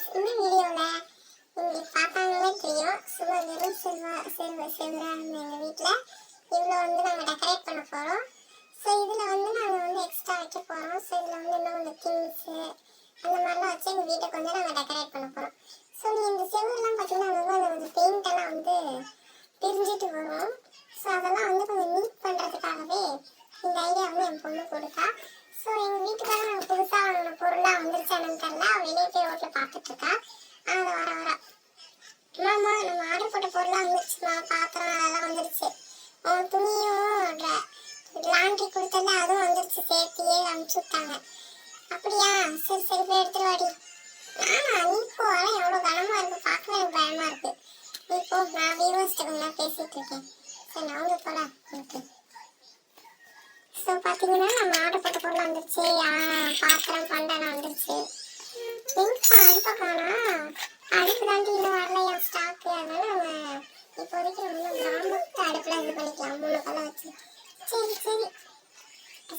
Friends, இந்த வீடியோவில் உங்களுக்கு பார்த்தாங்களே தெரியும், சும்மா வெறும் செவ்வா எங்கள் வீட்டில் இவ்வளோ நாங்கள் டெக்கரேட் பண்ண போகிறோம். ஸோ இதில் நாங்கள் எக்ஸ்ட்ரா வைக்க போகிறோம். ஸோ இதில் இன்னும் கொஞ்சம் திங்ஸு அந்த மாதிரிலாம் வச்சு எங்கள் வீட்டை கொஞ்சம் நாங்கள் டெக்கரேட் பண்ண போகிறோம். ஸோ இந்த செவ்வெல்லாம் பார்த்தீங்கன்னா அந்த பெயிண்டெல்லாம் பிரிஞ்சிட்டு வரும். ஸோ அதெல்லாம் கொஞ்சம் நீட் பண்ணுறதுக்காகவே இந்த ஐடியா என் பொண்ணு கொடுத்தா. ஸோ எங்கள் வீட்டுக்காக நாங்கள் புதுசாக வாங்கின பொருளாக வந்துருச்சானு தெரியல. வெளியே போய் ரோட்டில் பார்த்துட்ருக்கா. அது வர மாமா நம்ம ஆர்டர் போட்ட பொருளாக வந்துருச்சுமா, பாத்திரம் அதெல்லாம் வந்துருச்சு. துணியும் லாண்ட்ரி கொடுத்தல அதுவும் வந்துருச்சு, சேர்த்தியே அனுப்பிச்சி விட்டாங்க. அப்படியா, சரி சரி போய் எடுத்துட்டு வாடி. நீ போ, எவ்வளோ கனமாக இருக்குது, பார்க்கவே எனக்கு பயமாக இருக்குது. நீ போ, நான் வியூவர்ஸ்ட்டு கொஞ்சம் பேசிகிட்டு இருக்கேன். சரி நான் போல எனக்கு. ஸோ பார்த்தீங்கன்னா நம்ம ஆர்டர் போட்ட பொருள் வந்துருச்சு. பாத்திரம் பண்டெல்லாம் வந்துருச்சு. எங்கப்பா அடுப்பை காணா, அடுப்பு தாண்டி இன்னும் வரலையா ஸ்டாக்கு. அதனால நம்ம இப்போதைக்கு நம்ம கிராமத்து அடுப்பில் இது பண்ணிக்கலாம், 3 கல்லை வச்சு. சரி சரி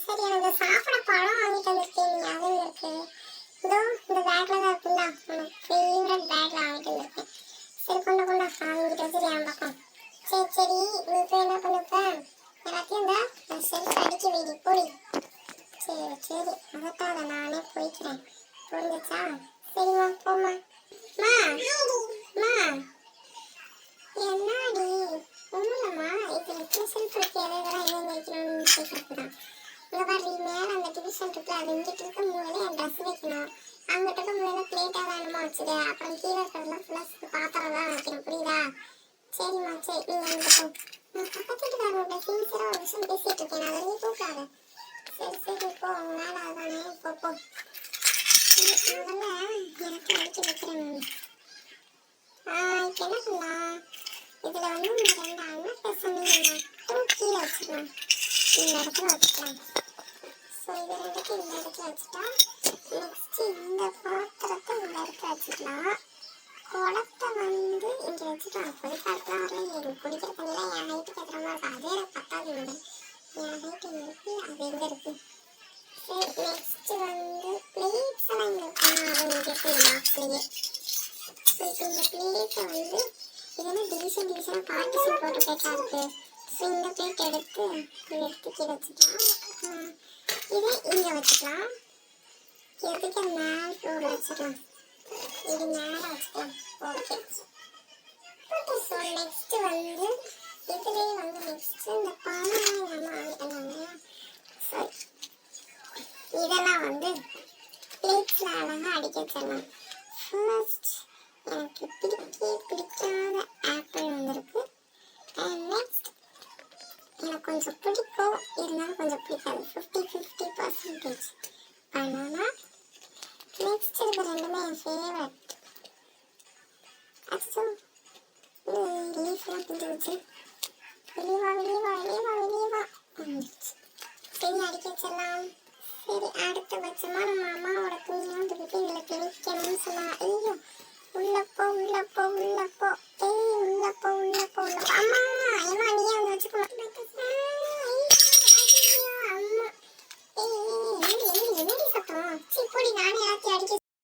சரி, எனக்கு சாப்பிட பழம் வாங்கிட்டு வந்துருக்கேன். நீ அதுவும் இருக்கு, இதோ இந்த பேக்கில் தான் இருக்குல்ல, உனக்கு ஃபேவரட் பேக்கில் வாங்கிட்டு வந்திருக்கேன். சரி கொண்டா வாங்கிட்டு வச்சுரு என் பக்கம். சரி சரி, நீ இப்போ என்ன பண்ணுப்பேன், எல்லாத்தையும் இந்த செல்ஃப் அடிக்க வேண்டி போடி. சரி சரி, அதத்தான் அதை நானே போய்க்கிறேன். புரிஞ்சிச்சா? சரிம்மா போம்மா. மா என்னடி ஒன்றும்மா, இப்போ டியூஷன் இருக்கு, எதெல்லாம் எங்கே வைக்கணும்னு கேட்கறது தான். இங்கே பாரு, மேலே அந்த டிவிஷன் இருக்கு, அது இங்கிட்டு இருக்க மூலையில என் ட்ரெஸ் வைக்கணும். அங்கிட்ட இருக்க மூலையில பிளேட்டாக வேணுமா வச்சுது. அப்புறம் கீழே இருக்கிறதுலாம் ஃபுல்லாக பாத்திரம் தான் வைக்கணும், புரியுதா? சரிம்மா சரி, நீங்கள் அங்கே போ. நான் பக்கத்து வீட்டுக்காரோட சின்சியராக ஒரு விஷயம் பேசிகிட்டு இருக்கேன், அதை நீ கூப்பிடாது. சரி சரி போ, உங்க மேலே அதுதானே, போ. முதல்ல எனக்கு அடிக்க வைக்கிறேன். இப்போ என்ன பண்ணலாம், இதில் இந்த 2 அன்னத்தை சொன்னீங்க மட்டும் கீழே வச்சுக்கலாம், இந்த இடத்துல வச்சுக்கலாம். ஸோ இது ரெண்டுக்கும் இந்த இடத்துல வச்சுட்டா, நெக்ஸ்ட்டு இந்த பாத்திரத்தை இந்த இடத்துல வச்சுக்கலாம். குளத்தை இங்கே வச்சுக்கலாம். பொறிக்காலத்துலாம் வரல, எனக்கு குடிக்கிற தண்ணிலாம் என் ஹைட்டுக்கு ஏற்றுற மாதிரி இருக்கும். அதே எனக்கு பத்தாது இல்லை, என் ஹைட்டு இங்கே இருக்குது, அது எங்கே இருக்குது. சரி நெக்ஸ்ட்டு பிளேட்ஸ் எல்லாம் இங்கே இருக்கணும், அது இங்கே இருக்குது இந்த பாக்ஸ்லேயே. ஸோ இப்போ இந்த பிளேட்டை இதெல்லாம் டிவிஷனாக பார்ட்டிஷன் போட்டு பிளேட்டாக இருக்குது. ஸோ இந்த பிளேட் எடுத்து கீழே வச்சுக்கலாம். இதை இங்கே வச்சுக்கலாம். எதுக்கு மேலே ஃப்ளோரில் வச்சுக்கலாம், இது மேலே வச்சுக்கலாம். ஓகே. ஸோ நெக்ஸ்ட்டு இதுலேயே நெக்ஸ்ட்டு இந்த பழம் எங்கள் அம்மா வாங்கிட்டாங்க. ஸோ இதெல்லாம் பிளேட்ஸில் அழகாக அடிக்க வச்சிடலாம். ஃபர்ஸ்ட் எனக்கு பிடிக்காத ஆப்பிள் வந்திருக்கு. அண்ட் நெக்ஸ்ட் எனக்கு கொஞ்சம் பிடிக்கும், இருந்தாலும் கொஞ்சம் பிடிக்காது, 50-50% பனானா. நெக்ஸ்ட் இருக்கிற ரெண்டுமே என் ஃபேவரட். அச்சோ லீஃப்லாம் பிடிச்சி வச்சு வெளியவா சரி அடிக்க வச்சிடலாம். சரி அடுத்தபட்சமாக நம்ம அம்மாவோட துணியெல்லாம் தூக்கிட்டு இதில் திணிக்கணும்னு சொன்னாங்க. ஐயோ உள்ளப்போ ஏய் உள்ளப்போ அம்மா